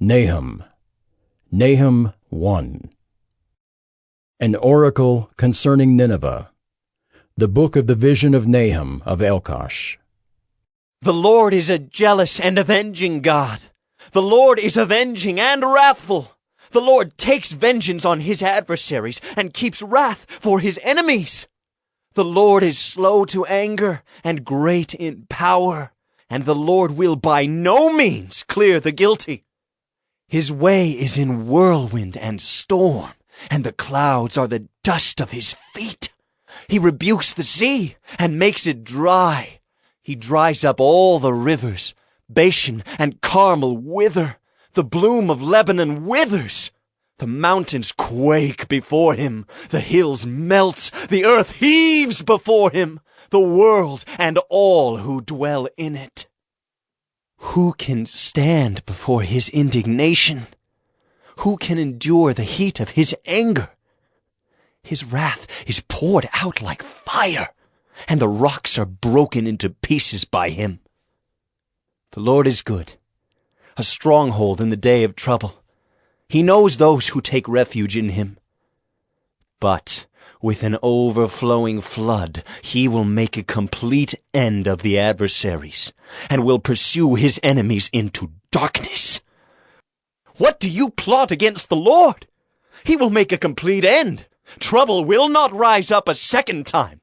Nahum 1. An oracle concerning Nineveh. The book of the vision of Nahum of Elkosh. The Lord is a jealous and avenging God. The Lord is avenging and wrathful. The Lord takes vengeance on his adversaries and keeps wrath for his enemies. The Lord is slow to anger and great in power, and the Lord will by no means clear the guilty. His way is in whirlwind and storm, and the clouds are the dust of his feet. He rebukes the sea and makes it dry. He dries up all the rivers. Bashan and Carmel wither. The bloom of Lebanon withers. The mountains quake before him. The hills melt. The earth heaves before him. The world and all who dwell in it. Who can stand before his indignation? Who can endure the heat of his anger? His wrath is poured out like fire, and the rocks are broken into pieces by him. The Lord is good, a stronghold in the day of trouble. He knows those who take refuge in him. But with an overflowing flood, he will make a complete end of the adversaries, and will pursue his enemies into darkness. What do you plot against the Lord? He will make a complete end. Trouble will not rise up a second time.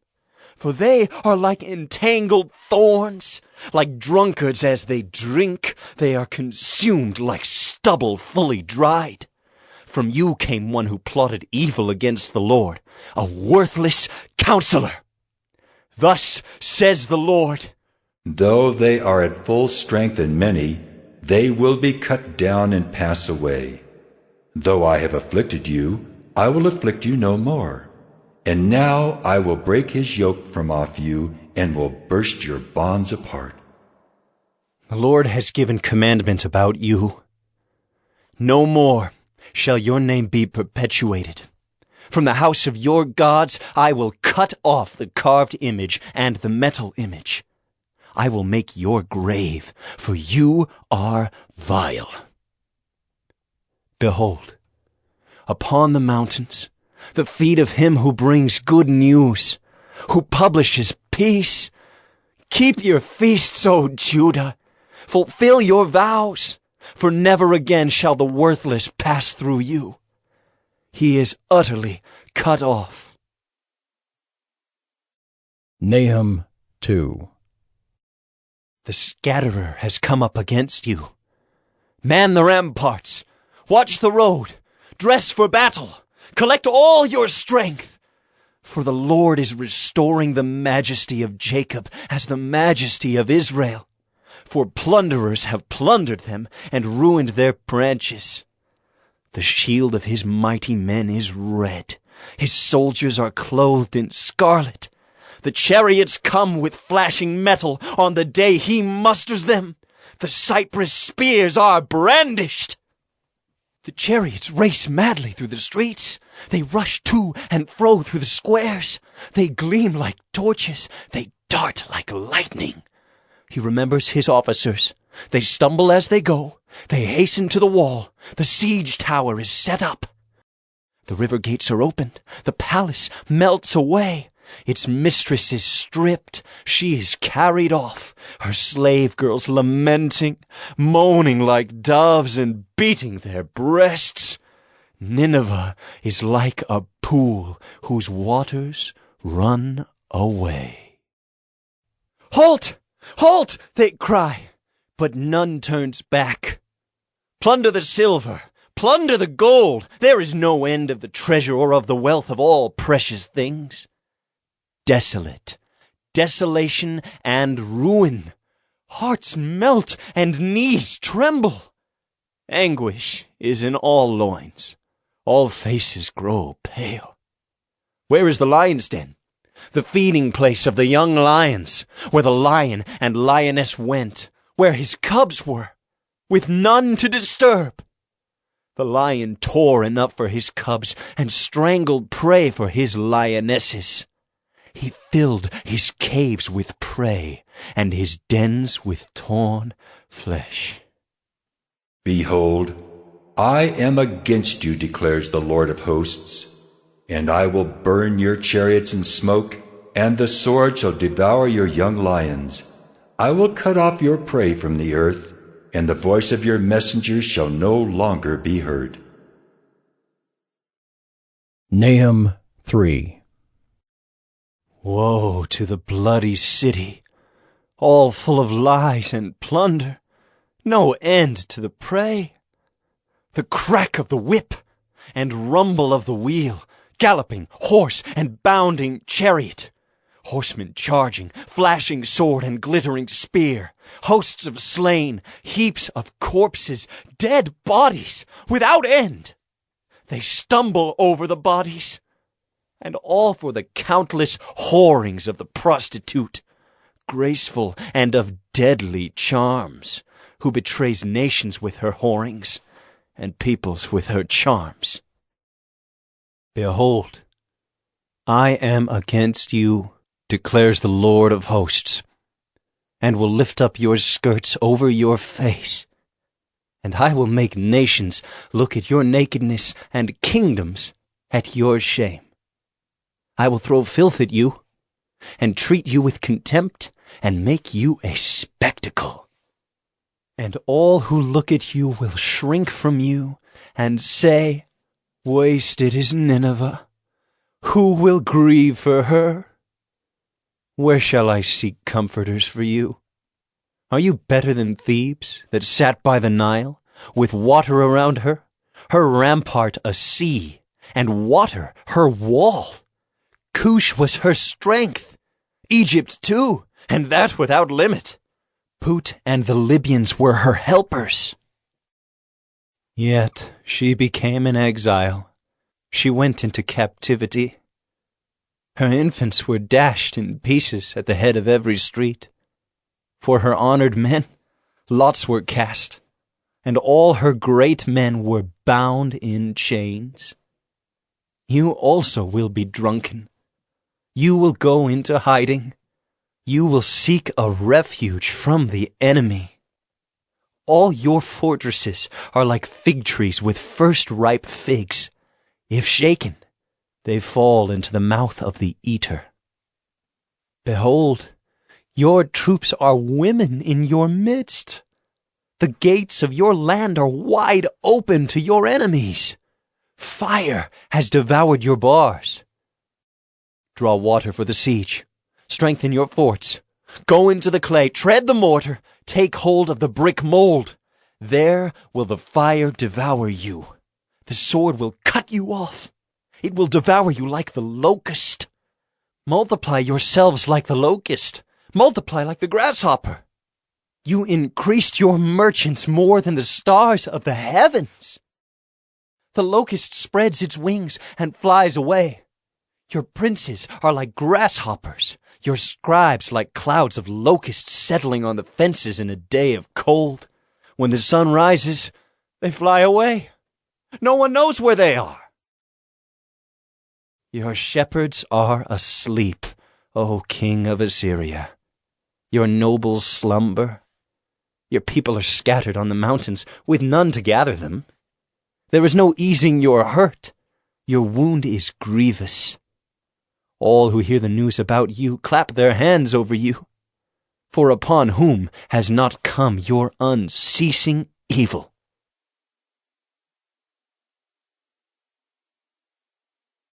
For they are like entangled thorns, like drunkards as they drink. They are consumed like stubble fully dried. From you came one who plotted evil against the Lord, a worthless counselor. Thus says the Lord, though they are at full strength and many, they will be cut down and pass away. Though I have afflicted you, I will afflict you no more. And now I will break his yoke from off you and will burst your bonds apart. The Lord has given commandment about you. No more shall your name be perpetuated. From the house of your gods I will cut off the carved image and the metal image. I will make your grave, for you are vile. Behold, upon the mountains, the feet of him who brings good news, who publishes peace. Keep your feasts, O Judah. Fulfill your vows, for never again shall the worthless pass through you. He is utterly cut off. Nahum 2. The scatterer has come up against you. Man the ramparts. Watch the road. Dress for battle. Collect all your strength. For the Lord is restoring the majesty of Jacob as the majesty of Israel. For plunderers have plundered them and ruined their branches. The shield of his mighty men is red. His soldiers are clothed in scarlet. The chariots come with flashing metal on the day he musters them. The cypress spears are brandished. The chariots race madly through the streets. They rush to and fro through the squares. They gleam like torches. They dart like lightning. He remembers his officers. They stumble as they go. They hasten to the wall. The siege tower is set up. The river gates are opened. The palace melts away. Its mistress is stripped. She is carried off. Her slave girls lamenting, moaning like doves and beating their breasts. Nineveh is like a pool whose waters run away. Halt! Halt! They cry, but none turns back. Plunder the silver. Plunder the gold. There is no end of the treasure or of the wealth of all precious things. Desolate, desolation and ruin. Hearts melt and knees tremble. Anguish is in all loins. All faces grow pale. Where is the lion's den? The feeding place of the young lions, where the lion and lioness went, where his cubs were, with none to disturb. The lion tore enough for his cubs and strangled prey for his lionesses. He filled his caves with prey, and his dens with torn flesh. Behold, I am against you, declares the Lord of hosts, and I will burn your chariots in smoke, and the sword shall devour your young lions. I will cut off your prey from the earth, and the voice of your messengers shall no longer be heard. Nahum 3. Woe to the bloody city, all full of lies and plunder, no end to the prey. The crack of the whip and rumble of the wheel, galloping horse and bounding chariot, horsemen charging, flashing sword and glittering spear, hosts of slain, heaps of corpses, dead bodies without end. They stumble over the bodies, and all for the countless whorings of the prostitute, graceful and of deadly charms, who betrays nations with her whorings, and peoples with her charms. Behold, I am against you, declares the Lord of hosts, and will lift up your skirts over your face, and I will make nations look at your nakedness and kingdoms at your shame. I will throw filth at you, and treat you with contempt, and make you a spectacle. And all who look at you will shrink from you, and say, Wasted is Nineveh. Who will grieve for her? Where shall I seek comforters for you? Are you better than Thebes, that sat by the Nile, with water around her, her rampart a sea, and water her wall? Cush was her strength, Egypt too, and that without limit. Put and the Libyans were her helpers. Yet she became an exile. She went into captivity. Her infants were dashed in pieces at the head of every street. For her honored men, lots were cast, and all her great men were bound in chains. You also will be drunken. You will go into hiding. You will seek a refuge from the enemy. All your fortresses are like fig trees with first-ripe figs. If shaken, they fall into the mouth of the eater. Behold, your troops are women in your midst. The gates of your land are wide open to your enemies. Fire has devoured your bars. Draw water for the siege. Strengthen your forts. Go into the clay, tread the mortar, take hold of the brick mold. There will the fire devour you. The sword will cut you off. It will devour you like the locust. Multiply yourselves like the locust. Multiply like the grasshopper. You increased your merchants more than the stars of the heavens. The locust spreads its wings and flies away. Your princes are like grasshoppers, your scribes like clouds of locusts settling on the fences in a day of cold. When the sun rises, they fly away. No one knows where they are. Your shepherds are asleep, O king of Assyria. Your nobles slumber. Your people are scattered on the mountains, with none to gather them. There is no easing your hurt. Your wound is grievous. All who hear the news about you clap their hands over you. For upon whom has not come your unceasing evil?